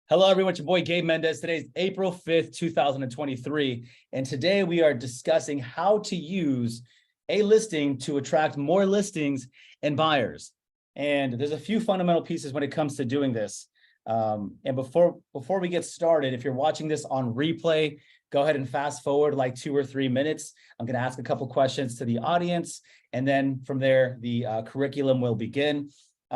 Hello, everyone. It's your boy, Gabe Mendez. Today is April 5th, 2023. And today we are discussing how to use a listing to attract more listings and buyers. And there's a few fundamental pieces when it comes to doing this. And before we get started, if you're watching this on replay, go ahead and fast forward like 2 or 3 minutes. I'm going to ask a couple questions to the audience. And then from there, the curriculum will begin.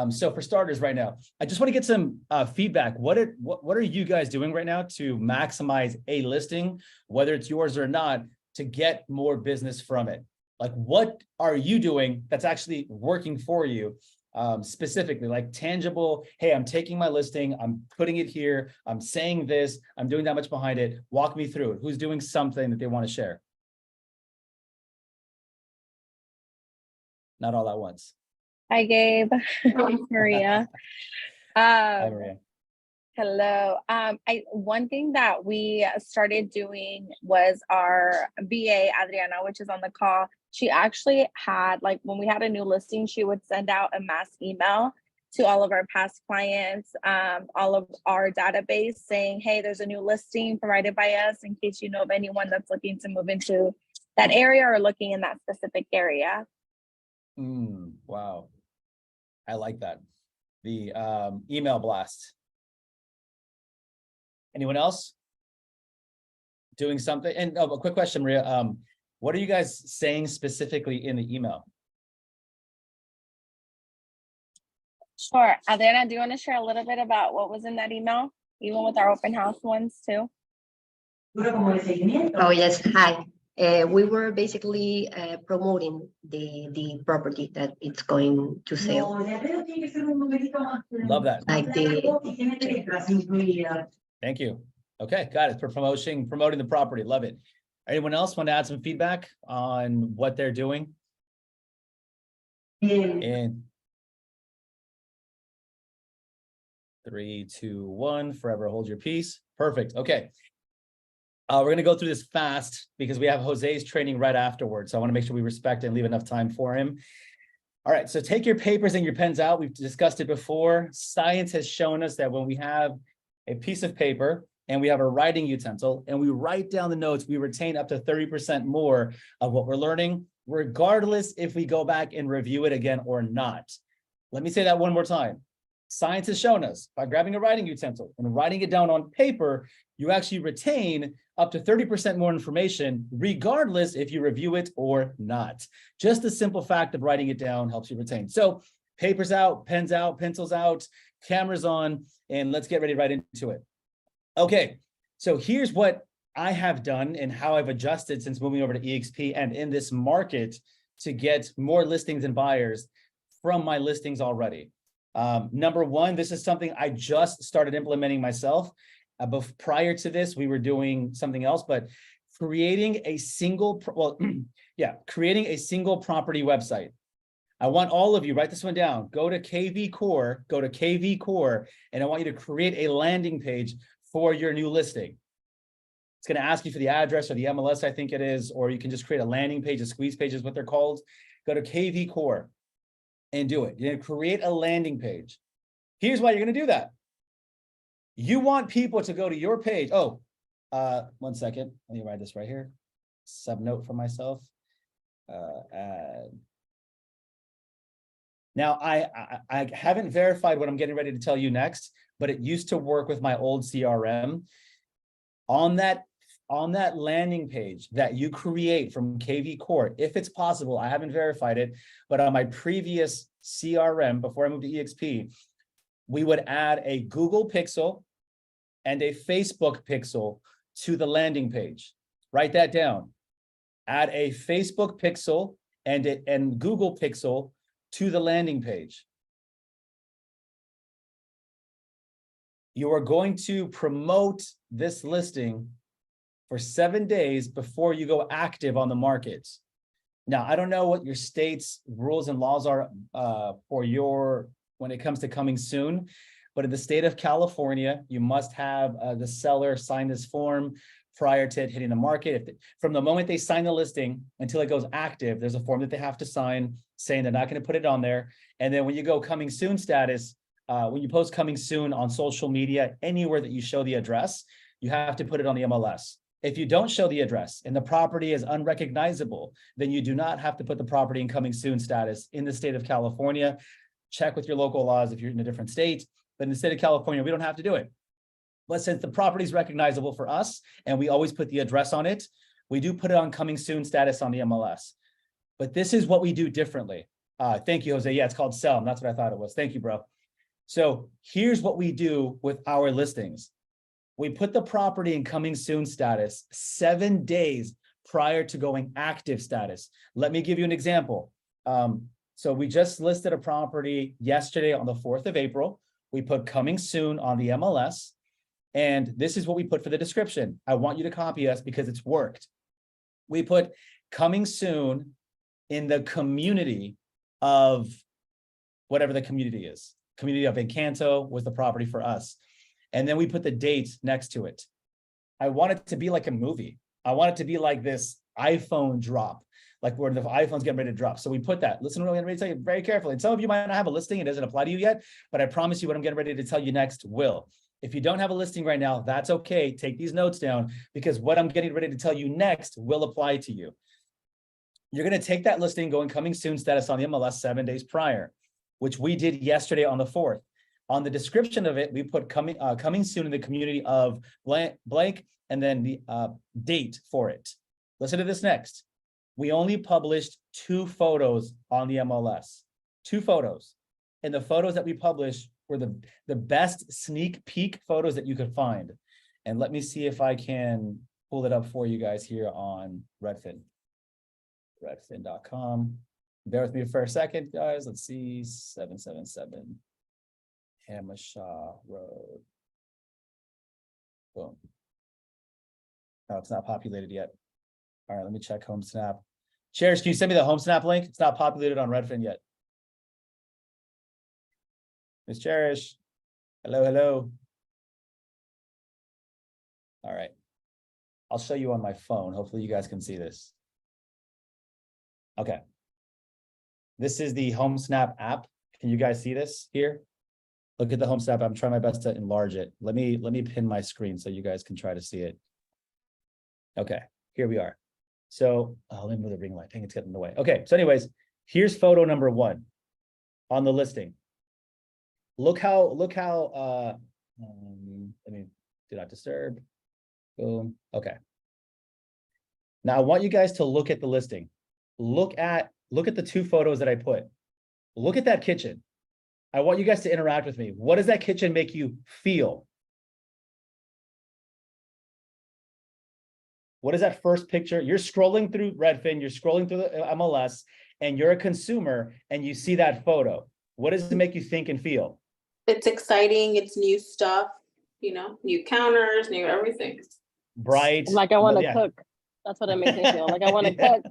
So for starters right now, I just want to get some feedback. What are you guys doing right now to maximize a listing, whether it's yours or not, to get more business from it? Like, what are you doing that's actually working for you? Specifically, like tangible, hey, I'm taking my listing, I'm putting it here, I'm saying this, I'm doing that much behind it. Walk me through it. Who's doing something that they want to share? Not all at once. Hi, Gabe. Maria. Hi, Maria. Hello. One thing that we started doing was our BA, Adriana, which is on the call. She actually had, like, when we had a new listing, she would send out a mass email to all of our past clients, all of our database saying, hey, there's a new listing provided by us in case you know of anyone that's looking to move into that area or looking in that specific area. Wow. I like that. The email blast. Anyone else doing something? And a quick question, Maria. What are you guys saying specifically in the email? Sure. Adriana, do you want to share a little bit about what was in that email, even with our open house ones too? Oh, yes. Hi. We were basically promoting the property that it's going to sell. Love that. Like Thank you. Okay, got it. For promoting the property. Love it. Anyone else want to add some feedback on what they're doing? In 3, 2, 1, forever hold your peace. Perfect. Okay. We're going to go through this fast because we have Jose's training right afterwards. So I want to make sure we respect and leave enough time for him. All right. So take your papers and your pens out. We've discussed it before. Science has shown us that when we have a piece of paper and we have a writing utensil and we write down the notes, we retain up to 30% more of what we're learning, regardless if we go back and review it again or not. Let me say that one more time. Science has shown us by grabbing a writing utensil and writing it down on paper, you actually retain up to 30% more information, regardless if you review it or not. Just the simple fact of writing it down helps you retain. So papers out, pens out, pencils out, cameras on, and let's get ready right into it. Okay, so here's what I have done and how I've adjusted since moving over to EXP and in this market to get more listings and buyers from my listings already. Number one, this is something I just started implementing myself. Prior to this, we were doing something else, but creating a single property website. I want all of you, write this one down, go to KV Core, and I want you to create a landing page for your new listing. It's going to ask you for the address or the MLS, I think it is, or you can just create a landing page, a squeeze page is what they're called. Go to KV Core and do it. You're going to create a landing page. Here's why you're going to do that. You want people to go to your page. Oh, 1 second. Let me write this right here. Subnote for myself. Now, I haven't verified what I'm getting ready to tell you next, but it used to work with my old CRM. On that landing page that you create from KV Core, if it's possible, I haven't verified it, but on my previous CRM, before I moved to EXP, we would add a Google pixel and a Facebook pixel to the landing page. Write that down. Add a Facebook pixel and Google pixel to the landing page. You are going to promote this listing for 7 days before you go active on the market. Now, I don't know what your state's rules and laws are when it comes to coming soon, but in the state of California, you must have the seller sign this form prior to it hitting the market. From the moment they sign the listing until it goes active, there's a form that they have to sign saying they're not going to put it on there. And then when you go coming soon status, when you post coming soon on social media, anywhere that you show the address, you have to put it on the MLS. If you don't show the address and the property is unrecognizable, then you do not have to put the property in coming soon status in the state of California. Check with your local laws if you're in a different state, but in the state of California, we don't have to do it. But since the property is recognizable for us and we always put the address on it, we do put it on coming soon status on the MLS. But this is what we do differently. Thank you, Jose. Yeah, it's called SELM. That's what I thought it was. Thank you, bro. So here's what we do with our listings. We put the property in coming soon status 7 days prior to going active status. Let me give you an example. So we just listed a property yesterday on the 4th of April. We put coming soon on the MLS. And this is what we put for the description. I want you to copy us because it's worked. We put coming soon in the community of whatever the community is. Community of Encanto was the property for us. And then we put the date next to it. I want it to be like a movie. I want it to be like this iPhone drop, like where the iPhone's getting ready to drop. So we put that. Listen to what I'm going to tell you very carefully. And some of you might not have a listing. It doesn't apply to you yet, but I promise you what I'm getting ready to tell you next will. If you don't have a listing right now, that's okay. Take these notes down because what I'm getting ready to tell you next will apply to you. You're going to take that listing, go in coming soon status on the MLS 7 days prior, which we did yesterday on the 4th. On the description of it, we put coming soon in the community of blank and then the date for it. Listen to this next. We only published 2 photos on the MLS, 2 photos. And the photos that we published were the best sneak peek photos that you could find. And let me see if I can pull it up for you guys here on Redfin, redfin.com. Bear with me for a second, guys. Let's see, 777 Hamashaw Road. Boom. No, it's not populated yet. All right, let me check Home Snap. Cherish, can you send me the Home Snap link? It's not populated on Redfin yet. Miss Cherish. Hello, hello. All right. I'll show you on my phone. Hopefully you guys can see this. Okay. This is the Home Snap app. Can you guys see this here? Look at the Home Snap. I'm trying my best to enlarge it. Let me pin my screen so you guys can try to see it. Okay, here we are. So let me move the ring light. Dang, it's getting in the way. Okay, so anyways, here's photo number 1 on the listing. Look how let me do not disturb. Boom. Okay. Now I want you guys to look at the listing. Look at the 2 photos that I put. Look at that kitchen. I want you guys to interact with me. What does that kitchen make you feel? What is that first picture? You're scrolling through Redfin, you're scrolling through the MLS, and you're a consumer, and you see that photo. What does it make you think and feel? It's exciting. It's new stuff, you know, new counters, new everything. Bright. Like I want to cook. That's what it makes me feel. Like I want to cook.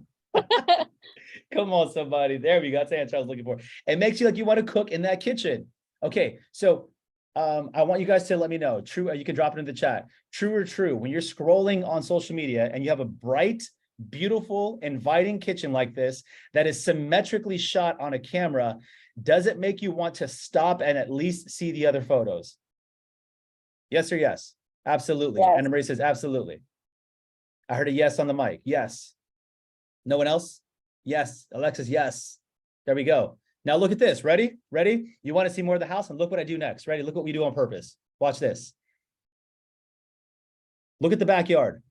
Come on, somebody. There we go. That's the answer I was looking for. It makes you like you want to cook in that kitchen. Okay, so I want you guys to let me know. True, you can drop it in the chat. True or true, when you're scrolling on social media and you have a bright, beautiful, inviting kitchen like this that is symmetrically shot on a camera, does it make you want to stop and at least see the other photos? Yes or yes? Absolutely. Yes. Anna Marie says absolutely. I heard a yes on the mic. Yes. No one else? Yes. Alexis, yes. There we go. Now look at this. Ready? Ready? You want to see more of the house? And look what I do next. Ready? Look what we do on purpose. Watch this. Look at the backyard.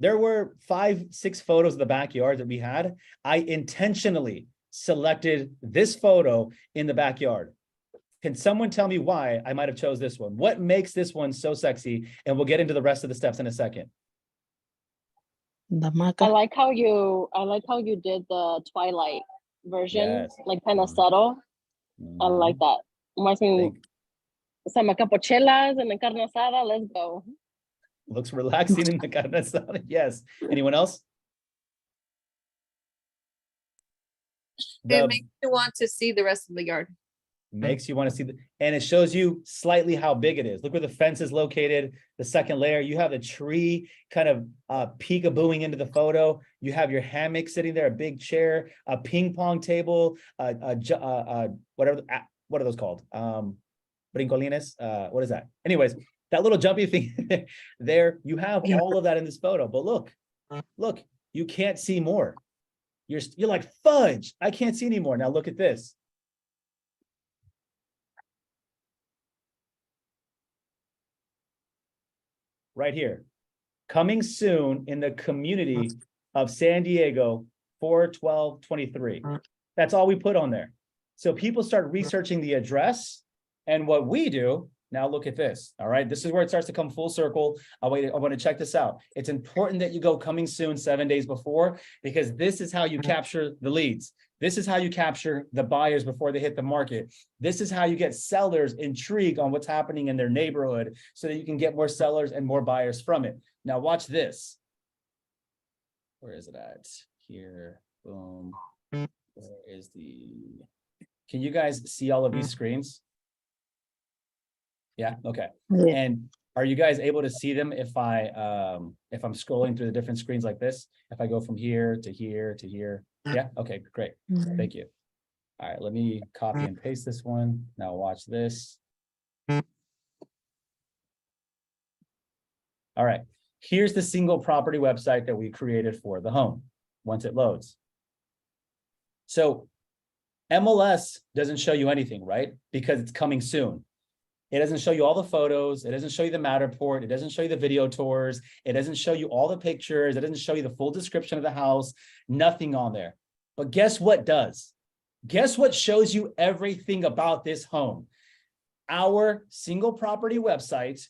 There were 5, 6 photos of the backyard that we had. I intentionally selected this photo in the backyard. Can someone tell me why I might have chose this one? What makes this one so sexy? And we'll get into the rest of the steps in a second. I like how you did the Twilight version, Yes. like kind of subtle. I like that. Reminds me some capochelas and a carne asada. Let's go. Looks relaxing in the carne asada. Yes. Anyone else? It makes you want to see the rest of the yard. Makes you want to see and it shows you slightly how big it is. Look where the fence is located. The second layer, you have the tree kind of peekabooing into the photo. You have your hammock sitting there, a big chair, a ping pong table, whatever. What are those called? brincolines, what is that? Anyways, that little jumpy thing there, you have all of that in this photo, but look, you can't see more. You're like, fudge, I can't see anymore. Now look at this. Right here, coming soon in the community of San Diego, 4/12/23. That's all we put on there. So people start researching the address, and what we do, now look at this, all right? This is where it starts to come full circle. I want to check this out. It's important that you go coming soon 7 days before, because this is how you capture the leads. This is how you capture the buyers before they hit the market. This is how you get sellers intrigued on what's happening in their neighborhood so that you can get more sellers and more buyers from it. Now watch this. Where is it at? Here, boom. Where is can you guys see all of these screens? Yeah, okay. Yeah. And are you guys able to see them if I'm scrolling through the different screens like this? If I go from here to here to here? Yeah, okay, great. Thank you. All right, let me copy and paste this one. Now watch this. All right, here's the single property website that we created for the home once it loads. So MLS doesn't show you anything, right? Because it's coming soon. It doesn't show you all the photos. It doesn't show you the Matterport. It doesn't show you the video tours. It doesn't show you all the pictures. It doesn't show you the full description of the house. Nothing on there. But guess what does? Guess what shows you everything about this home? Our single property website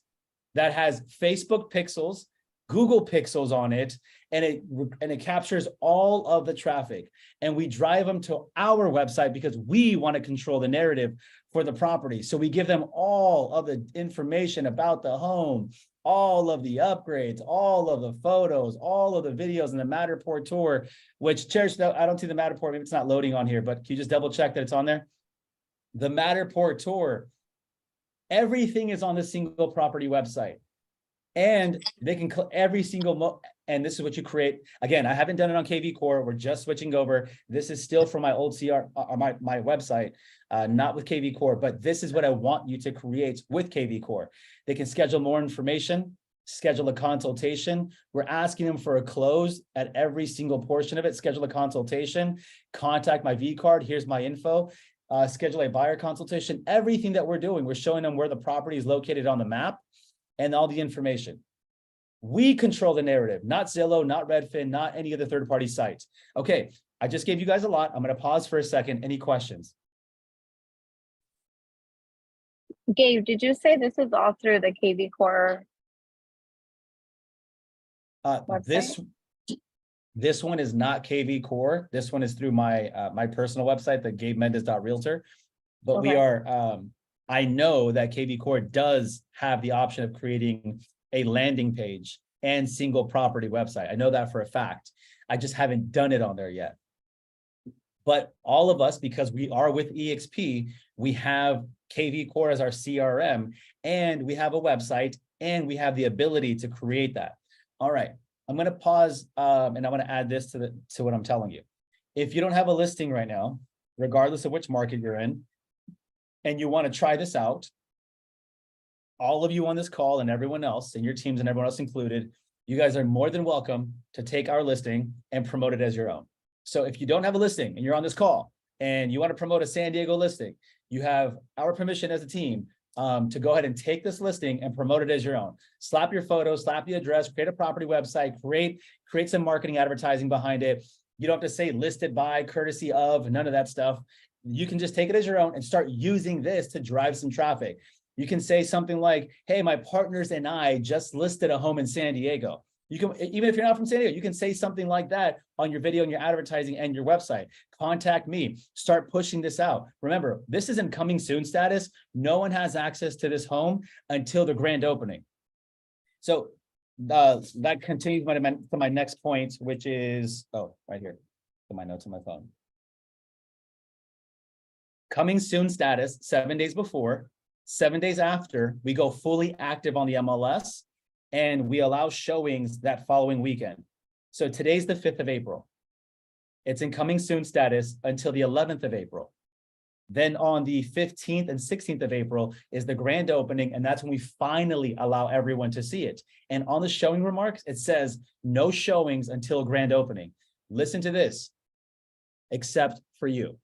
that has Facebook pixels, Google pixels on it, and it captures all of the traffic. And we drive them to our website because we want to control the narrative for the property. So we give them all of the information about the home, all of the upgrades, all of the photos, all of the videos, and the Matterport tour, which Cherish, I don't see the Matterport, maybe it's not loading on here, but can you just double check that it's on there? The Matterport tour, everything is on the single property website. And they can every single and this is what you create. Again, I haven't done it on KV Core. We're just switching over. This is still from my old CR, my website, not with KV Core, but this is what I want you to create with KV Core. They can schedule more information, schedule a consultation. We're asking them for a close at every single portion of it. Schedule a consultation, contact my V card. Here's my info. Schedule a buyer consultation. Everything that we're doing, we're showing them where the property is located on the map and all the information. We control the narrative, not Zillow, not Redfin, not any of the third-party sites. Okay, I just gave you guys a lot. I'm going to pause for a second. Any questions? Gabe, did you say this is all through the KV Core? This one is not KV Core. This one is through my my personal website, the GabeMendez.realtor. But we are I know that KV Core does have the option of creating a landing page and single property website. I know that for a fact. I just haven't done it on there yet. But all of us, because we are with EXP, we have KV Core as our CRM, and we have a website, and we have the ability to create that. All right, I'm going to pause, and I'm going to add this to what I'm telling you. If you don't have a listing right now, regardless of which market you're in, and you want to try this out, all of you on this call and everyone else, and your teams and everyone else included, you guys are more than welcome to take our listing and promote it as your own. So if you don't have a listing and you're on this call and you want to promote a San Diego listing, you have our permission as a team to go ahead and take this listing and promote it as your own. Slap your photo, slap the address, create a property website, create some marketing advertising behind it. You don't have to say listed by, courtesy of, none of that stuff. You can just take it as your own and start using this to drive some traffic. You can say something like, hey, my partners and I just listed a home in San Diego. You can, even if you're not from San Diego, you can say something like that on your video and your advertising and your website. Contact me, start pushing this out. Remember, this is in coming soon status. No one has access to this home until the grand opening. So that continues to my next point, which is, right here, in my notes on my phone. Coming soon status, 7 days before, 7 days after, we go fully active on the MLS and we allow showings that following weekend. So today's the 5th of April. It's in coming soon status until the 11th of April. Then on the 15th and 16th of April is the grand opening, and that's when we finally allow everyone to see it. And on the showing remarks, it says no showings until grand opening. Listen to this, except for you.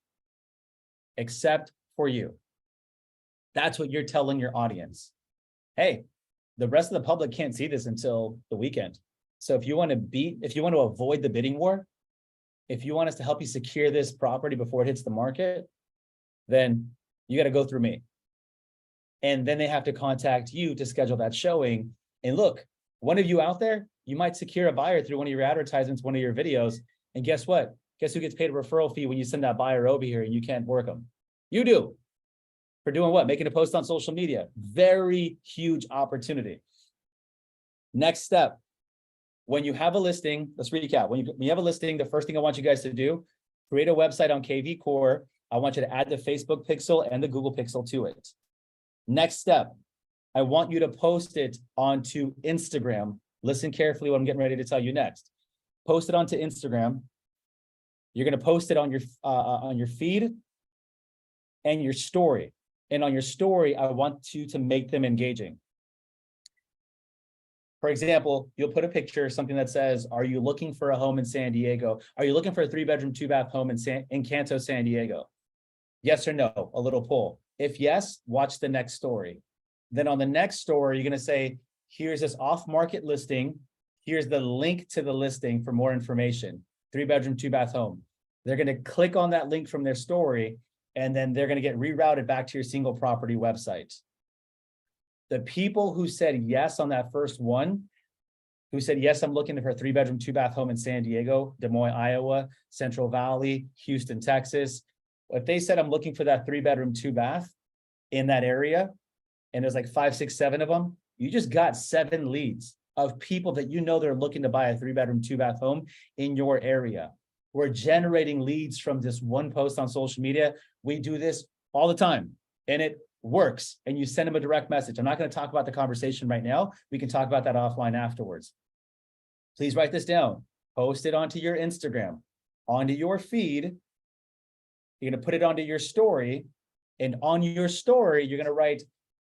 Except for you. That's what you're telling your audience. Hey, the rest of the public can't see this until the weekend. So if you want to avoid the bidding war, if you want us to help you secure this property before it hits the market, then you got to go through me. And then they have to contact you to schedule that showing. And look, one of you out there, you might secure a buyer through one of your advertisements, one of your videos. And guess what? Guess who gets paid a referral fee when you send that buyer over here and you can't work them? You do. For doing what? Making a post on social media. Very huge opportunity. Next step. When you have a listing, let's recap. When you have a listing, the first thing I want you guys to do, create a website on KV Core. I want you to add the Facebook pixel and the Google pixel to it. Next step, I want you to post it onto Instagram. Listen carefully what I'm getting ready to tell you next. Post it onto Instagram. You're going to post it on your feed and your story. And on your story, I want you to make them engaging. For example, you'll put a picture, something that says, are you looking for a home in San Diego? Are you looking for a 3-bedroom, 2-bath home in Canto, San Diego? Yes or no, a little poll. If yes, watch the next story. Then on the next story, you're going to say, here's this off-market listing. Here's the link to the listing for more information. 3-bedroom, 2-bath home. They're going to click on that link from their story, and then they're going to get rerouted back to your single property website. The people who said yes on that first one, who said, yes, I'm looking for a 3-bedroom, 2-bath home in San Diego, Des Moines, Iowa, Central Valley, Houston, Texas. If they said, I'm looking for that 3-bedroom, 2-bath in that area, and there's like 5, 6, 7 of them, you just got 7 leads of people that you know they're looking to buy a 3-bedroom, 2-bath home in your area. We're generating leads from this one post on social media. We do this all the time, and it works. And you send them a direct message. I'm not going to talk about the conversation right now. We can talk about that offline afterwards. Please write this down. Post it onto your Instagram, onto your feed. You're going to put it onto your story. And on your story, you're going to write,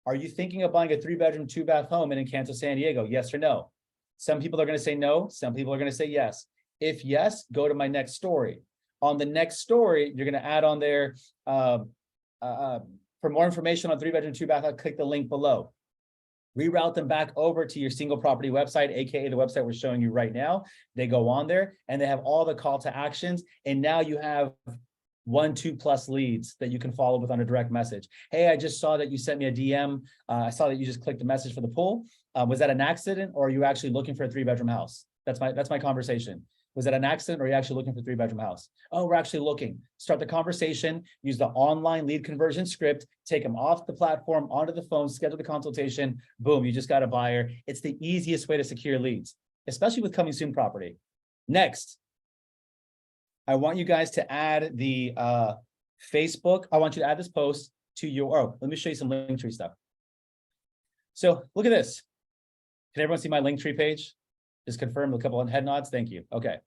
are you thinking of buying a 3-bedroom, 2-bath home in Encanto, San Diego? Yes or no? Some people are going to say no. Some people are going to say yes. If yes, go to my next story. On the next story, you're going to add on there, for more information on 3-bedroom, 2-bath, I'll click the link below. Reroute them back over to your single property website, AKA the website we're showing you right now. They go on there and they have all the call to actions. And now you have 1, 2+ leads that you can follow with on a direct message. Hey, I just saw that you sent me a DM. I saw that you just clicked the message for the pool. Was that an accident, or are you actually looking for a 3-bedroom house? That's my conversation. Was that an accident, or are you actually looking for a 3-bedroom house? Oh, we're actually looking. Start the conversation, use the online lead conversion script, take them off the platform, onto the phone, schedule the consultation. Boom, you just got a buyer. It's the easiest way to secure leads, especially with coming soon property. Next, I want you guys to add the Facebook. I want you to add this post to your, let me show you some Linktree stuff. So look at this. Can everyone see my Linktree page? Just confirm a couple of head nods. Thank you. Okay.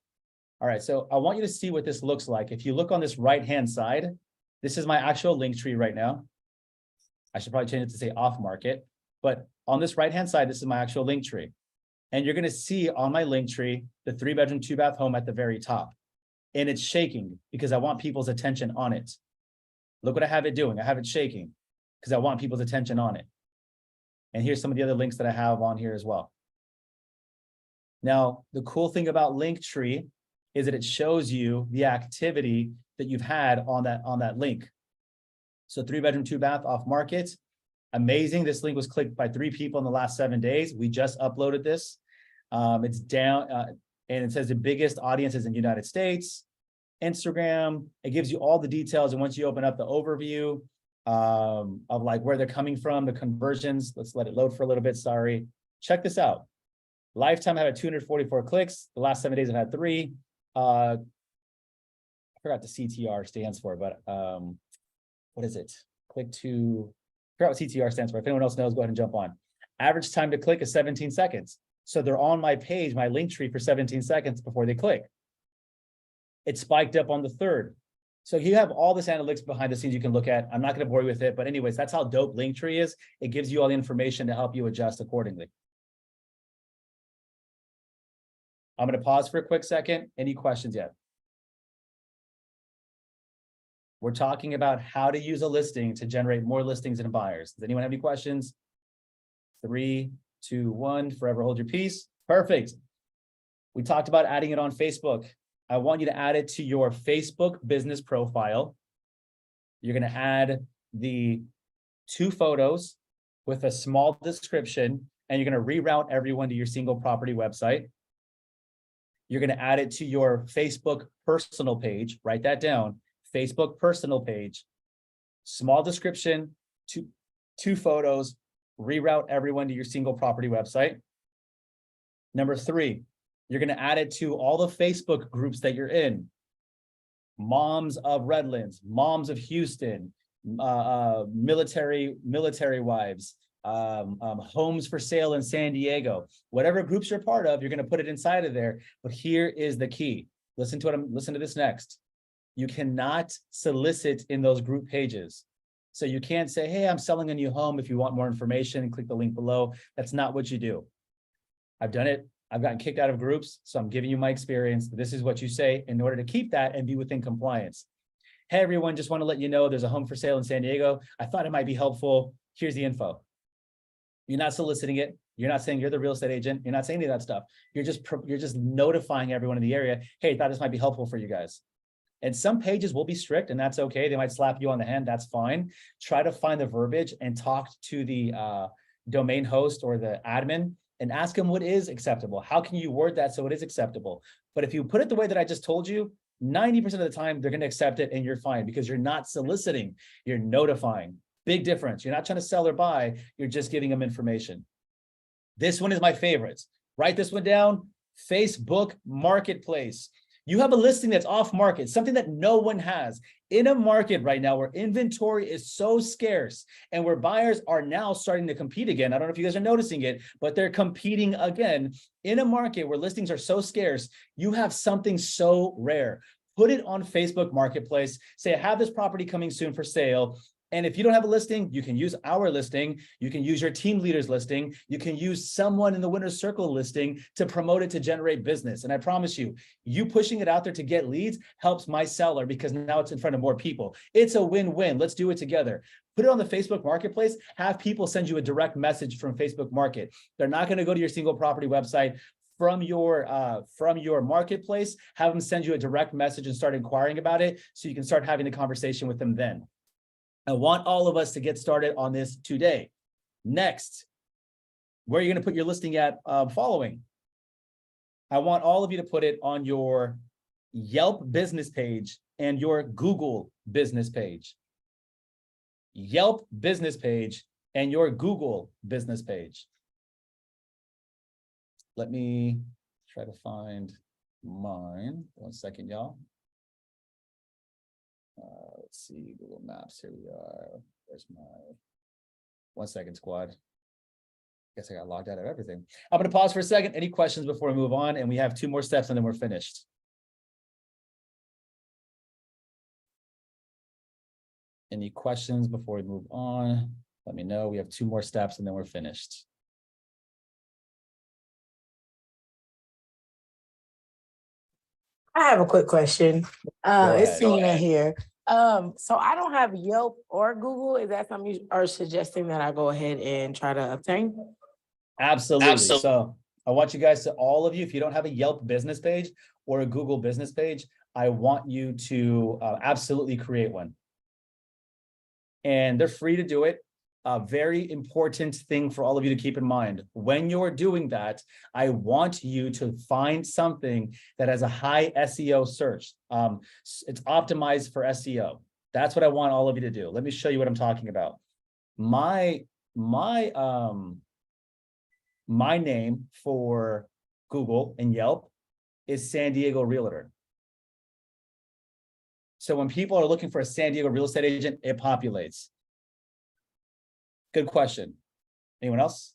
All right. So I want you to see what this looks like. If you look on this right-hand side, this is my actual Linktree right now. I should probably change it to say off market, but on this right-hand side, this is my actual Linktree. And you're going to see on my Linktree, the 3-bedroom, 2-bath home at the very top. And it's shaking because I want people's attention on it. Look what I have it doing. I have it shaking because I want people's attention on it. And here's some of the other links that I have on here as well. Now, the cool thing about Linktree is that it shows you the activity that you've had on that link. So 3-bedroom, 2-bath off market. Amazing. This link was clicked by 3 people in the last 7 days. We just uploaded this. It's down and it says the biggest audience is in the United States. Instagram, it gives you all the details. And once you open up the overview of like where they're coming from, the conversions, let's let it load for a little bit. Sorry. Check this out. Lifetime, I had 244 clicks. The last 7 days, I've had 3. I forgot the CTR stands for, but what is it? Click to, I forgot what CTR stands for. If anyone else knows, go ahead and jump on. Average time to click is 17 seconds. So they're on my page, my Linktree, for 17 seconds before they click. It spiked up on the 3rd. So you have all this analytics behind the scenes you can look at. I'm not going to bore you with it, but anyways, that's how dope Linktree is. It gives you all the information to help you adjust accordingly. I'm going to pause for a quick second. Any questions yet? We're talking about how to use a listing to generate more listings and buyers. Does anyone have any questions? 3, 2, 1, forever hold your peace. Perfect. We talked about adding it on Facebook. I want you to add it to your Facebook business profile. You're going to add the 2 photos with a small description, and you're going to reroute everyone to your single property website. You're going to add it to your Facebook personal page. Write that down. Facebook personal page, small description, 2 photos, reroute everyone to your single property website. Number 3, you're going to add it to all the Facebook groups that you're in. Moms of Redlands, Moms of Houston, military wives, homes for sale in San Diego. Whatever groups you're part of, you're going to put it inside of there. But here is the key. Listen to this next. You cannot solicit in those group pages. So you can't say, hey, I'm selling a new home. If you want more information, click the link below. That's not what you do. I've done it. I've gotten kicked out of groups. So I'm giving you my experience. This is what you say in order to keep that and be within compliance. Hey, everyone, just want to let you know there's a home for sale in San Diego. I thought it might be helpful. Here's the info. You're not soliciting it. You're not saying you're the real estate agent. You're not saying any of that stuff. You're just notifying everyone in the area. Hey, I thought this might be helpful for you guys. And some pages will be strict, and that's okay. They might slap you on the hand. That's fine. Try to find the verbiage and talk to the domain host or the admin and ask them what is acceptable. How can you word that so it is acceptable? But if you put it the way that I just told you, 90% of the time, they're going to accept it and you're fine because you're not soliciting, you're notifying. Big difference. You're not trying to sell or buy. You're just giving them information. This one is my favorite. Write this one down. Facebook Marketplace. You have a listing that's off market, something that no one has in a market right now where inventory is so scarce and where buyers are now starting to compete again. I don't know if you guys are noticing it, but they're competing again in a market where listings are so scarce. You have something so rare. Put it on Facebook Marketplace. Say, I have this property coming soon for sale. And if you don't have a listing, you can use our listing. You can use your team leader's listing. You can use someone in the winner's circle listing to promote it to generate business. And I promise you, you pushing it out there to get leads helps my seller because now it's in front of more people. It's a win-win. Let's do it together. Put it on the Facebook Marketplace. Have people send you a direct message from Facebook Market. They're not going to go to your single property website from your marketplace. Have them send you a direct message and start inquiring about it so you can start having the conversation with them then. I want all of us to get started on this today. Next, where are you going to put your listing at following? I want all of you to put it on your Yelp business page and your Google business page. Yelp business page and your Google business page. Let me try to find mine. 1 second, y'all. Let's see, Google Maps, here we are. There's my, 1 second, squad. Guess I got logged out of everything. I'm going to pause for a second. Any questions before we move on? And we have 2 more steps and then we're finished. Any questions before we move on? Let me know. We have 2 more steps and then we're finished. I have a quick question. ahead. It's Tina here. So I don't have Yelp or Google. Is that something you are suggesting that I go ahead and try to obtain? Absolutely. So I want you guys to, all of you, if you don't have a Yelp business page or a Google business page, I want you to absolutely create one. And they're free to do it. A very important thing for all of you to keep in mind. When you're doing that, I want you to find something that has a high SEO search. It's optimized for SEO. That's what I want all of you to do. Let me show you what I'm talking about. My name for Google and Yelp is San Diego Realtor. So when people are looking for a San Diego real estate agent, it populates. Good question. Anyone else?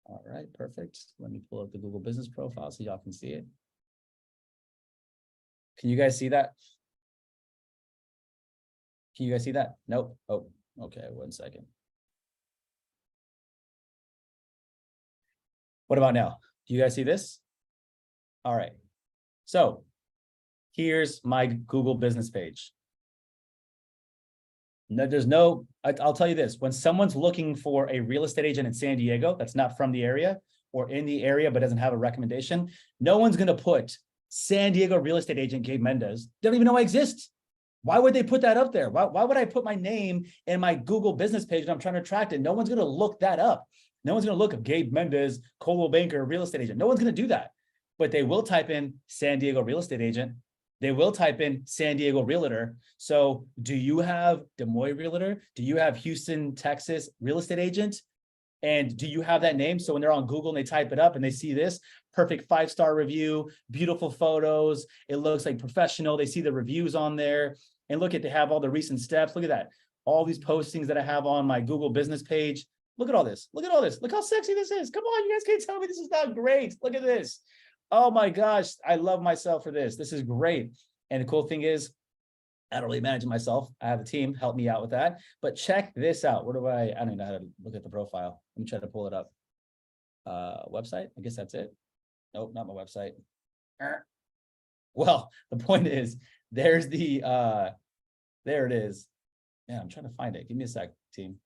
All right, perfect. Let me pull up the Google Business profile so y'all can see it. Can you guys see that? Can you guys see that? Nope. Oh, okay, 1 second. What about now? Do you guys see this? All right. So here's my Google business page. No, I'll tell you this, when someone's looking for a real estate agent in San Diego that's not from the area or in the area but doesn't have a recommendation, no one's going to put San Diego real estate agent Gabe Mendez. They don't even know I exist. Why would they put that up there? Why would I put my name in my Google business page and I'm trying to attract it? No one's going to look that up. No one's going to look up Gabe Mendez, Coldwell Banker, real estate agent. No one's going to do that. But they will type in San Diego real estate agent. They will type in San Diego realtor. So do you have Des Moines realtor? Do you have Houston, Texas real estate agent? And do you have that name? So when they're on Google and they type it up and they see this perfect 5-star review, beautiful photos, it looks like professional. They see the reviews on there and look at, they have all the recent steps. Look at that. All these postings that I have on my Google business page. Look at all this. Look at all this. Look how sexy this is. Come on, you guys can't tell me this is not great. Look at this. Oh my gosh, I love myself for this. This is great. And the cool thing is, I don't really manage it myself. I have a team help me out with that. But check this out. Where do I don't even know how to look at the profile. Let me try to pull it up. Website. I guess that's it. Nope, not my website. Well, the point is, there's the there it is. Yeah, I'm trying to find it. Give me a sec, team.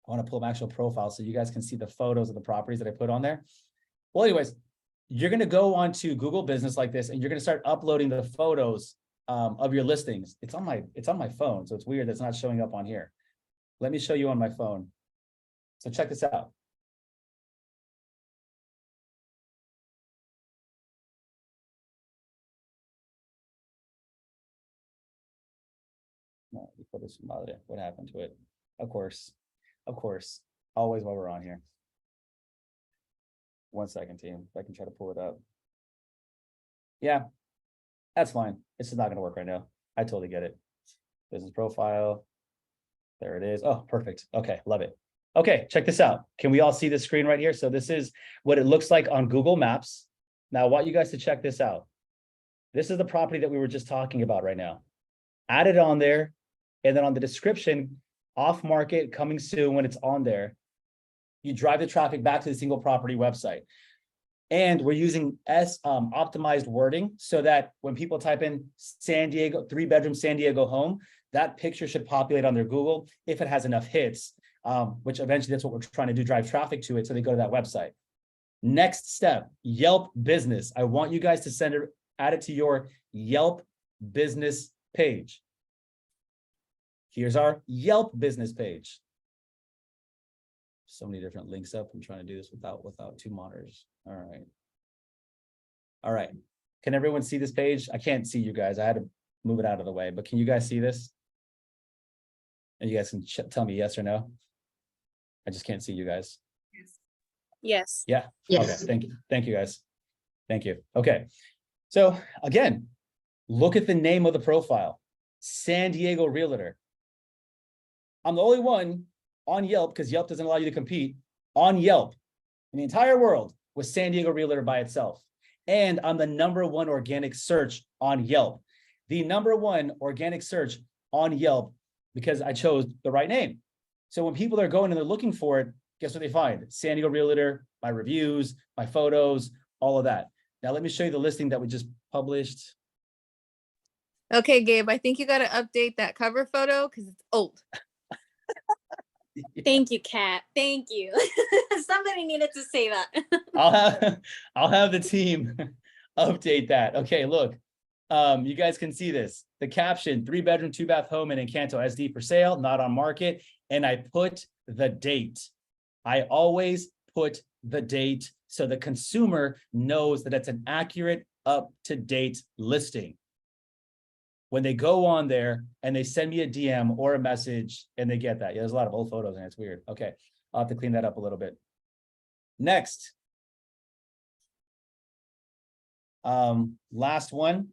I want to pull up my actual profile so you guys can see the photos of the properties that I put on there. Well, anyways, you're going to go onto Google Business like this, and you're going to start uploading the photos of your listings. It's on my phone, so it's weird that's not showing up on here. Let me show you on my phone. So check this out. No, what happened to it? Of course, always while we're on here. 1 second, team. If I can try to pull it up. Yeah, that's fine. It's just not going to work right now. I totally get it. Business profile. There it is. Oh, perfect. Okay, love it. Okay, check this out. Can we all see the screen right here? So this is what it looks like on Google Maps. Now I want you guys to check this out. This is the property that we were just talking about right now. Add it on there, and then on the description, off market, coming soon when it's on there. You drive the traffic back to the single property website. And we're using optimized wording so that when people type in San Diego, 3-bedroom San Diego home, that picture should populate on their Google if it has enough hits, which eventually that's what we're trying to do, drive traffic to it so they go to that website. Next step, Yelp business. I want you guys to add it to your Yelp business page. Here's our Yelp business page. So many different links up. I'm trying to do this without 2 monitors. All right. Can everyone see this page? I can't see you guys. I had to move it out of the way, but can you guys see this? And you guys can tell me yes or no. I just can't see you guys. Yes. Yeah. Yes. Okay. Thank you. Thank you, guys. Thank you. Okay. So again, look at the name of the profile, San Diego Realtor. I'm the only one on Yelp, because Yelp doesn't allow you to compete, on Yelp in the entire world with San Diego Realtor by itself. And I'm the #1 organic search on Yelp. The #1 organic search on Yelp because I chose the right name. So when people are going and they're looking for it, guess what they find? San Diego Realtor, my reviews, my photos, all of that. Now let me show you the listing that we just published. Okay, Gabe, I think you got to update that cover photo because it's old. Thank you, Kat. Thank you. Somebody needed to say that. I'll have the team update that. Okay, look, you guys can see this. The caption: 3-bedroom, 2-bath home in Encanto SD for sale, not on market. And I put the date. I always put the date so the consumer knows that it's an accurate, up-to-date listing. When they go on there and they send me a DM or a message and they get that. Yeah, there's a lot of old photos and it's weird. Okay, I'll have to clean that up a little bit. Next. Last one.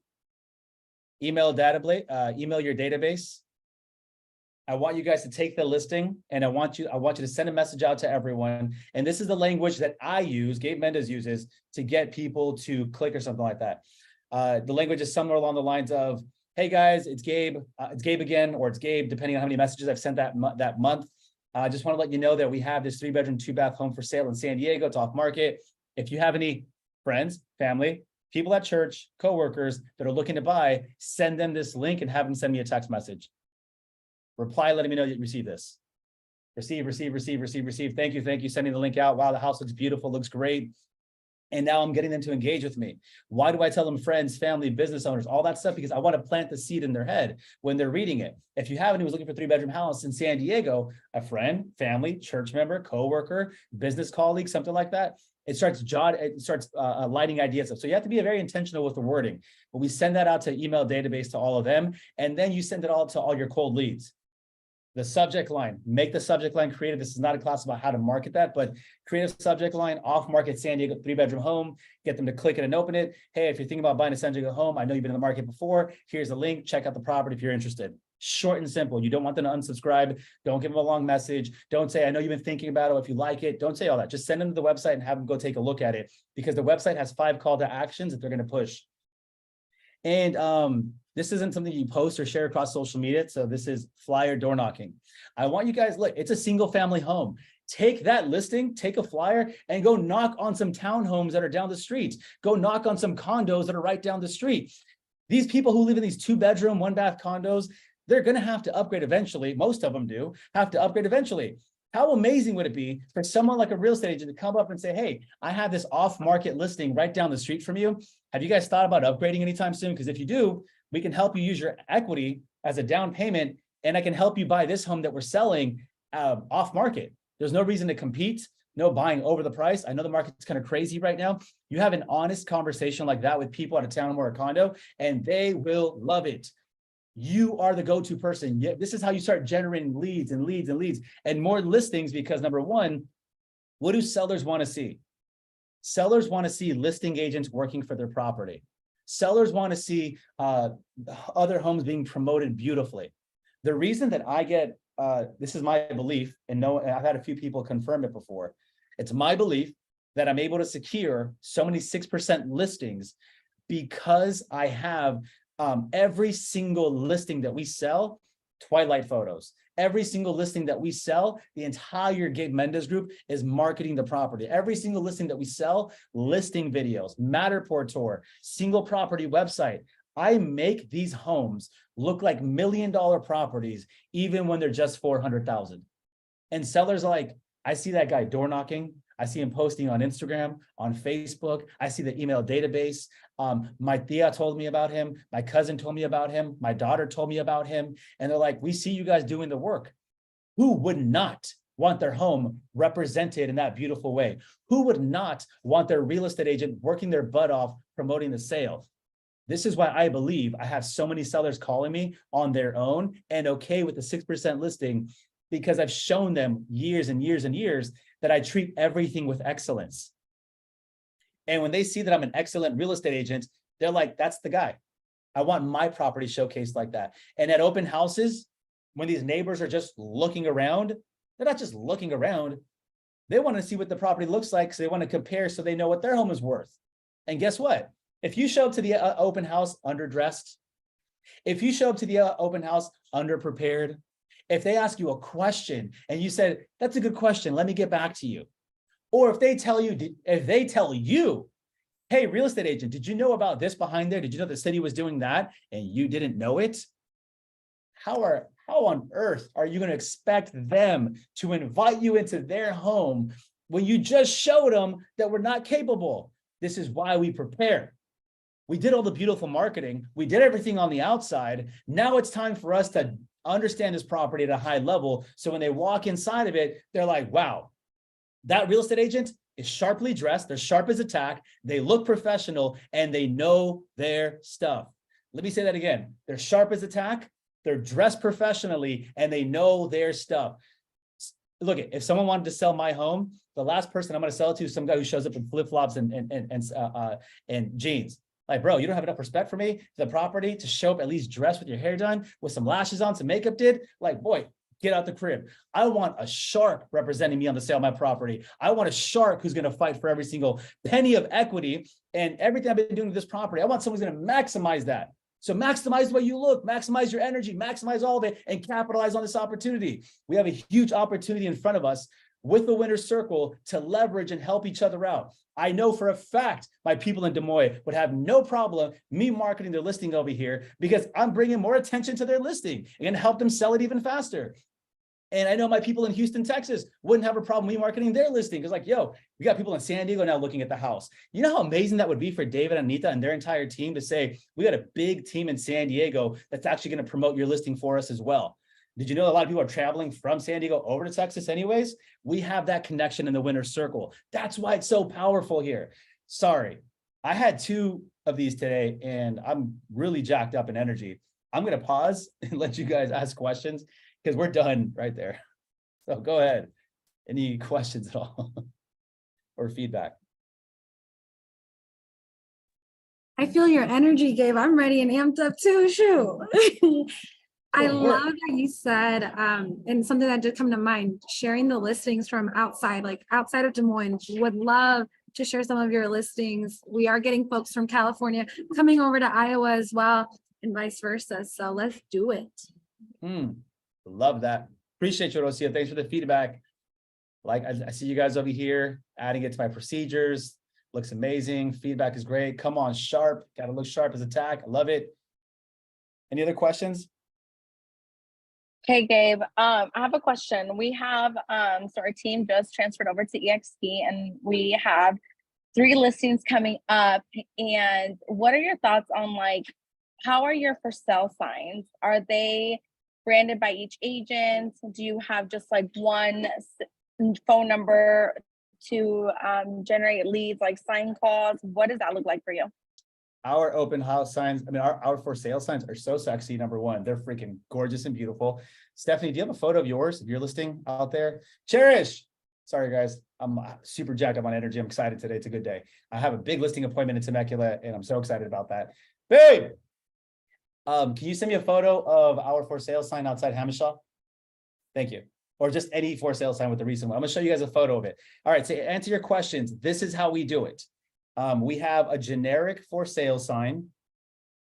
Email your database. I want you guys to take the listing and I want you to send a message out to everyone. And this is the language that I use, Gabe Mendez uses, to get people to click or something like that. The language is somewhere along the lines of, hey guys, it's Gabe again, or it's Gabe, depending on how many messages I've sent that month. I just want to let you know that we have this 3-bedroom, 2-bath home for sale in San Diego. It's off market. If you have any friends, family, people at church, coworkers that are looking to buy, send them this link and have them send me a text message. Reply, letting me know you received this. Receive. Thank you. Sending the link out. Wow, the house looks beautiful, looks great. And now I'm getting them to engage with me. Why do I tell them friends, family, business owners, all that stuff? Because I want to plant the seed in their head when they're reading it. If you have anyone who's looking for a 3-bedroom house in San Diego, a friend, family, church member, coworker, business colleague, something like that, it starts lighting ideas up. So you have to be very intentional with the wording. But we send that out to email database to all of them. And then you send it all to all your cold leads. The subject line, make the subject line creative. This is not a class about how to market that, but creative subject line, off market San Diego 3-bedroom home, get them to click it and open it. Hey, if you're thinking about buying a San Diego home, I know you've been in the market before. Here's a link, check out the property if you're interested. Short and simple. You don't want them to unsubscribe. Don't give them a long message. Don't say, I know you've been thinking about it. If you like it, don't say all that. Just send them to the website and have them go take a look at it, because the website has 5 call to actions that they're going to push. And this isn't something you post or share across social media. So this is flyer door knocking. I want you guys, look, it's a single family home. Take that listing, take a flyer and go knock on some townhomes that are down the street. Go knock on some condos that are right down the street. These people who live in these 2-bedroom, 1-bath condos, they're going to have to upgrade eventually. Most of them do have to upgrade eventually. How amazing would it be for someone like a real estate agent to come up and say, hey, I have this off-market listing right down the street from you. Have you guys thought about upgrading anytime soon? Because if you do, we can help you use your equity as a down payment, and I can help you buy this home that we're selling off-market. There's no reason to compete, no buying over the price. I know the market's kind of crazy right now. You have an honest conversation like that with people at a townhome or a condo, and they will love it. You are the go-to person. This is how you start generating leads and leads and leads and more listings, because number one, what do sellers want to see? Sellers want to see listing agents working for their property. Sellers want to see other homes being promoted beautifully. The reason that I get, this is my belief, and I've had a few people confirm it before. It's my belief that I'm able to secure so many 6% listings because I have every single listing that we sell, Twilight photos. Every single listing that we sell, the entire Gabe Mendez group is marketing the property. Every single listing that we sell, listing videos, Matterport tour, single property website. I make these homes look like $1 million properties, even when they're just 400,000. And sellers are like, I see that guy door knocking. I see him posting on Instagram, on Facebook. I see the email database. My tia told me about him. My cousin told me about him. My daughter told me about him. And they're like, we see you guys doing the work. Who would not want their home represented in that beautiful way? Who would not want their real estate agent working their butt off promoting the sale? This is why I believe I have so many sellers calling me on their own and okay with the 6% listing, because I've shown them years and years and years that I treat everything with excellence. And when they see that I'm an excellent real estate agent, they're like, that's the guy. I want my property showcased like that. And at open houses, when these neighbors are just looking around, they're not just looking around. They want to see what the property looks like, so they want to compare so they know what their home is worth. And guess what? If you show up to the open house underdressed, if you show up to the open house underprepared, if they ask you a question and you said, that's a good question, let me get back to you. Or if they tell you, hey, real estate agent, did you know about this behind there? Did you know the city was doing that and you didn't know it? How on earth are you going to expect them to invite you into their home when you just showed them that we're not capable? This is why we prepare. We did all the beautiful marketing. We did everything on the outside. Now it's time for us to understand this property at a high level. So when they walk inside of it, they're like, wow, that real estate agent is sharply dressed. They're sharp as a tack. They look professional and they know their stuff. Let me say that again. They're sharp as a tack. They're dressed professionally and they know their stuff. Look, if someone wanted to sell my home, the last person I'm going to sell it to is some guy who shows up in flip-flops and jeans. Like, bro, you don't have enough respect for me, the property, to show up at least dressed with your hair done, with some lashes on, some makeup did? Like, boy, get out the crib. I want a shark representing me on the sale of my property. I want a shark who's going to fight for every single penny of equity and everything I've been doing with this property. I want someone who's going to maximize that. So maximize the way you look, maximize your energy, maximize all of it, and capitalize on this opportunity. We have a huge opportunity in front of us with the winner's circle to leverage and help each other out. I know for a fact my people in Des Moines would have no problem me marketing their listing over here because I'm bringing more attention to their listing and help them sell it even faster. And I know my people in Houston, Texas wouldn't have a problem me marketing their listing because like, yo, we got people in San Diego now looking at the house. You know how amazing that would be for David, Anita, and their entire team to say, we got a big team in San Diego that's actually going to promote your listing for us as well. Did you know a lot of people are traveling from San Diego over to Texas anyways? We have that connection in the winner's circle. That's why it's so powerful here. Sorry, I had 2 of these today and I'm really jacked up in energy. I'm going to pause and let you guys ask questions because we're done right there. So go ahead. Any questions at all or feedback? I feel your energy, Gabe. I'm ready and amped up too. Shoot. I Cool, work. love that you said, and something that did come to mind, sharing the listings from outside, like outside of Des Moines. Would love to share some of your listings. We are getting folks from California coming over to Iowa as well, and vice versa. So let's do it. Love that. Appreciate you, Rosia. Thanks for the feedback. Like I see you guys over here adding it to my procedures. Looks amazing. Feedback is great. Come on, sharp. Got to look sharp as attack. I love it. Any other questions? Okay, Gabe, I have a question. We have, so our team just transferred over to EXP and we have 3 listings coming up. And what are your thoughts on like, how are your for sale signs? Are they branded by each agent? Do you have just like one phone number to generate leads, like sign calls? What does that look like for you? Our open house signs, I mean, our for sale signs are so sexy. Number one, they're freaking gorgeous and beautiful. Stephanie, do you have a photo of yours, of your listing out there? Cherish. Sorry, guys. I'm super jacked up on energy. I'm excited today. It's a good day. I have a big listing appointment in Temecula, and I'm so excited about that. Babe, can you send me a photo of our for sale sign outside Hamishaw? Thank you. Or just any for sale sign with the recent one. I'm going to show you guys a photo of it. All right, so to answer your questions, this is how we do it. We have a generic for sale sign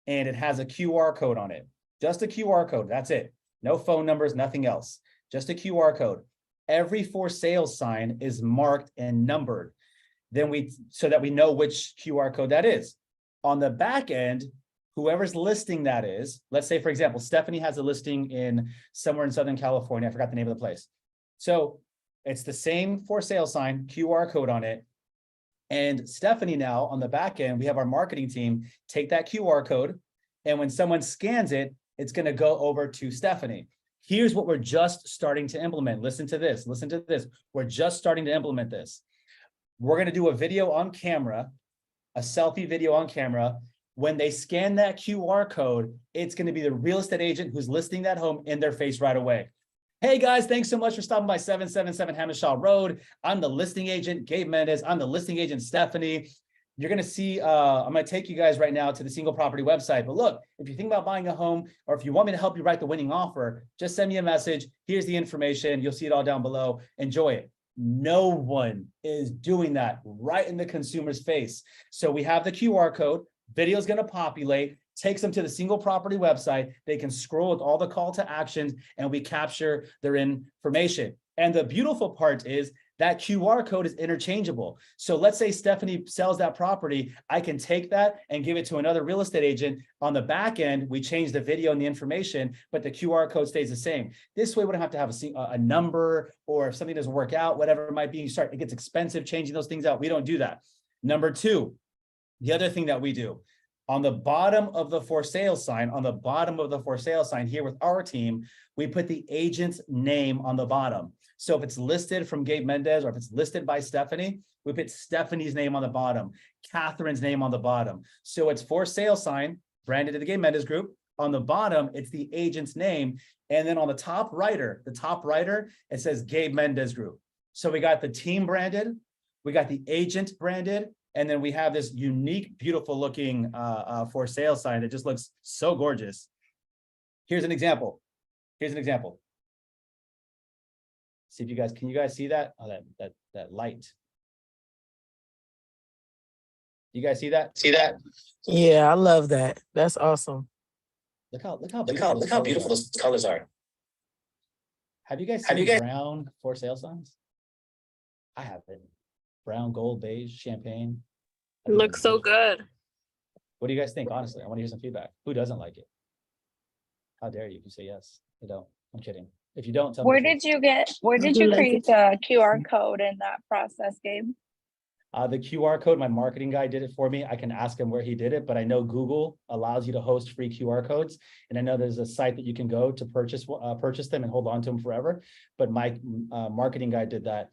and it has a QR code on it. Just a QR code. That's it. No phone numbers, nothing else. Just a QR code. Every for sale sign is marked and numbered. Then so that we know which QR code that is. On the back end, whoever's listing that is, let's say, for example, Stephanie has a listing in somewhere in Southern California. I forgot the name of the place. So it's the same for sale sign, QR code on it. And Stephanie now on the back end, we have our marketing team take that QR code. And when someone scans it, it's going to go over to Stephanie. Here's what we're just starting to implement. Listen to this. Listen to this. We're just starting to implement this. We're going to do a video on camera, a selfie video on camera. When they scan that QR code, it's going to be the real estate agent who's listing that home in their face right away. Hey guys, thanks so much for stopping by 777 Hamishaw Road. I'm the listing agent, Gabe Mendez. I'm the listing agent, Stephanie. You're going to see, I'm going to take you guys right now to the single property website. But look, if you think about buying a home, or if you want me to help you write the winning offer, just send me a message. Here's the information. You'll see it all down below. Enjoy it. No one is doing that right in the consumer's face. So we have the QR code. Video is going to populate, takes them to the single property website. They can scroll with all the call to actions and we capture their information. And the beautiful part is that QR code is interchangeable. So let's say Stephanie sells that property. I can take that and give it to another real estate agent. On the back end, we change the video and the information, but the QR code stays the same. This way, we don't have to have a number, or if something doesn't work out, whatever it might be, it gets expensive changing those things out. We don't do that. Number 2, the other thing that we do, on the bottom of the for sale sign, here with our team, we put the agent's name on the bottom. So if it's listed from Gabe Mendez or if it's listed by Stephanie, we put Stephanie's name on the bottom, Catherine's name on the bottom. So it's for sale sign, branded to the Gabe Mendez group. On the bottom, it's the agent's name. And then on the top rider, it says Gabe Mendez Group. So we got the team branded, we got the agent branded, and then we have this unique, beautiful looking for sale sign that just looks so gorgeous. Here's an example. See if you guys, can you guys see that? Oh, that light. You guys see that? See that? Yeah, I love that. That's awesome. Look how beautiful those colors are. Have you guys seen brown for sale signs? I have it. Brown, gold, beige, champagne. I think Looks it's so beautiful. good. What do you guys think? Honestly, I want to hear some feedback. Who doesn't like it? How dare you if you say yes? I don't. I'm kidding. If you don't, tell me. Where the truth. where did you create the QR code in that process, Gabe? The QR code, my marketing guy did it for me. I can ask him where he did it, but I know Google allows you to host free QR codes. And I know there's a site that you can go to purchase them and hold on to them forever. But my marketing guy did that.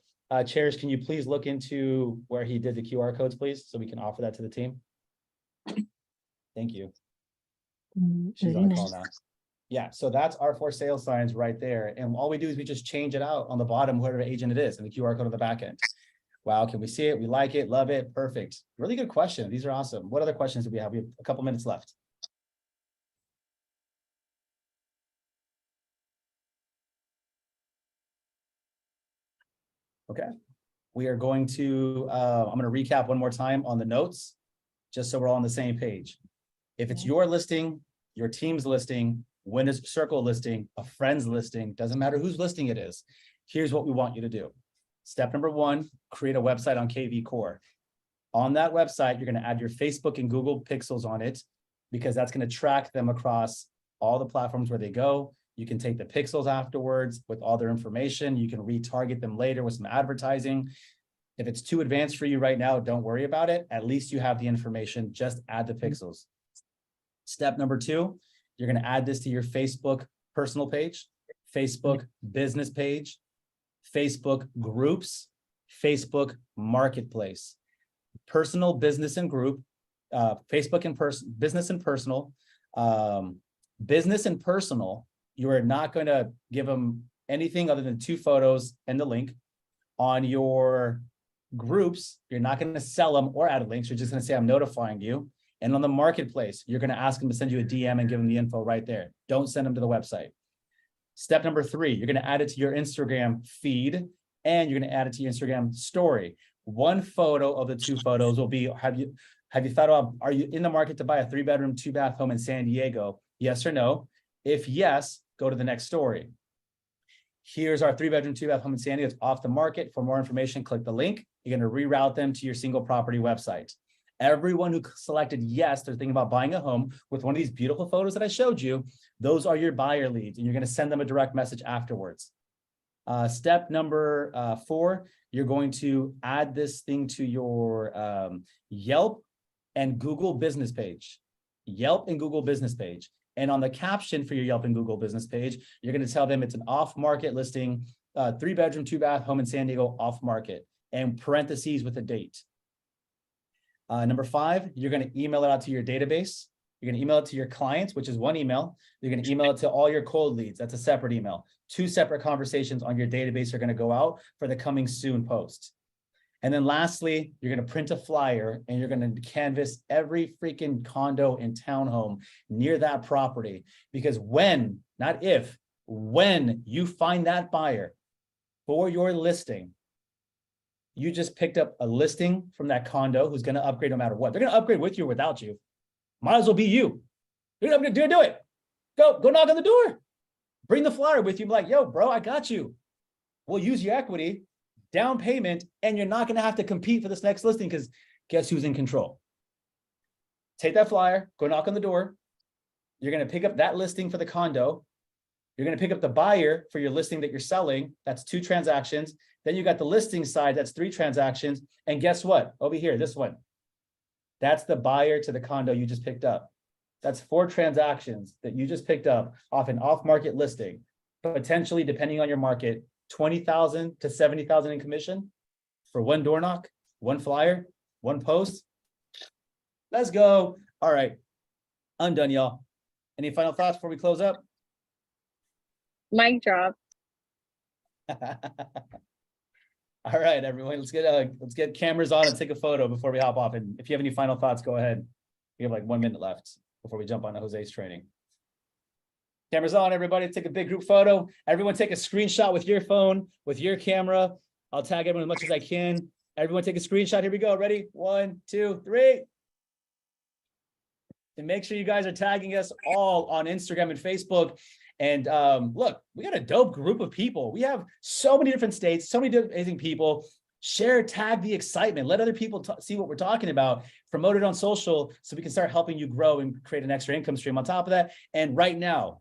Chairs, can you please look into where he did the QR codes, please, so we can offer that to the team? Thank you. She's on the call now. Yeah, so that's our for sale signs right there. And all we do is we just change it out on the bottom, whatever agent it is, and the QR code on the back end. Wow, can we see it? We like it, love it, perfect. Really good question. These are awesome. What other questions do we have? We have a couple minutes left. Okay, we are going to, I'm going to recap one more time on the notes, just so we're all on the same page. If it's your listing, your team's listing, winner's circle listing, a friend's listing, doesn't matter whose listing it is. Here's what we want you to do. Step number one, create a website on KV Core. On that website, you're going to add your Facebook and Google pixels on it, because that's going to track them across all the platforms where they go. You can take the pixels afterwards with all their information. You can retarget them later with some advertising. If it's too advanced for you right now, don't worry about it. At least you have the information. Just add the pixels. Step number two, you're going to add this to your Facebook personal page, Facebook business page, Facebook groups, Facebook marketplace, personal, business, and group, Facebook and business and personal, business and personal. You are not going to give them anything other than 2 photos and the link. On your groups, you're not going to sell them or add links. You're just going to say, I'm notifying you. And on the marketplace, you're going to ask them to send you a DM and give them the info right there. Don't send them to the website. Step number 3, you're going to add it to your Instagram feed, and you're going to add it to your Instagram story. 1 photo of the 2 photos will be, have you thought about, are you in the market to buy a 3-bedroom, 2-bath home in San Diego? Yes or no? If yes, go to the next story. Here's our 3-bedroom, 2-bath home in San Diego. It's off the market. For more information, click the link. You're going to reroute them to your single property website. Everyone who selected yes, they're thinking about buying a home with one of these beautiful photos that I showed you. Those are your buyer leads, and you're going to send them a direct message afterwards. Step number 4, you're going to add this thing to your Yelp and Google business page. Yelp and Google business page. And on the caption for your Yelp and Google business page, you're going to tell them it's an off-market listing, 3-bedroom, 2-bath home in San Diego, off-market, and parentheses with a date. Number 5, you're going to email it out to your database. You're going to email it to your clients, which is 1 email. You're going to email it to all your cold leads. That's a separate email. 2 separate conversations on your database are going to go out for the coming soon post. And then lastly, you're going to print a flyer, and you're going to canvas every freaking condo and townhome near that property. Because when, not if, when you find that buyer for your listing, you just picked up a listing from that condo who's going to upgrade no matter what. They're going to upgrade with you or without you. Might as well be you. You're going to do it. Go knock on the door. Bring the flyer with you. Be like, yo, bro, I got you. We'll use your equity, down payment, and you're not going to have to compete for this next listing, because guess who's in control? Take that flyer, go knock on the door. You're going to pick up that listing for the condo. You're going to pick up the buyer for your listing that you're selling. That's 2 transactions. Then you got the listing side. That's 3 transactions. And guess what? Over here, this one. That's the buyer to the condo you just picked up. That's 4 transactions that you just picked up off an off-market listing. Potentially, depending on your market, $20,000 to $70,000 in commission for 1 door knock, 1 flyer, 1 post. Let's go. All right. I'm done, y'all. Any final thoughts before we close up? Mic drop. All right, everyone, let's get cameras on and take a photo before we hop off. And if you have any final thoughts, go ahead. We have like 1 minute left before we jump on Jose's training. Cameras on, everybody. Take a big group photo. Everyone take a screenshot with your phone, with your camera. I'll tag everyone as much as I can. Everyone take a screenshot. Here we go. Ready? 1, 2, 3. And make sure you guys are tagging us all on Instagram and Facebook. And look, we got a dope group of people. We have so many different states, so many different amazing people. Share, tag the excitement. Let other people see what we're talking about. Promote it on social so we can start helping you grow and create an extra income stream on top of that. And right now,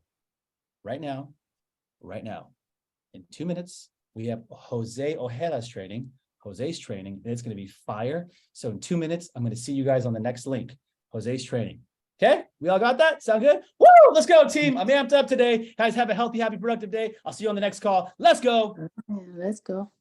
in 2 minutes, we have Jose Ojela's training. Jose's training, and it's going to be fire. So in 2 minutes, I'm going to see you guys on the next link. Jose's training. Okay, we all got that? Sound good? Woo! Let's go, team. I'm amped up today. Guys, have a healthy, happy, productive day. I'll see you on the next call. Let's go. Let's go.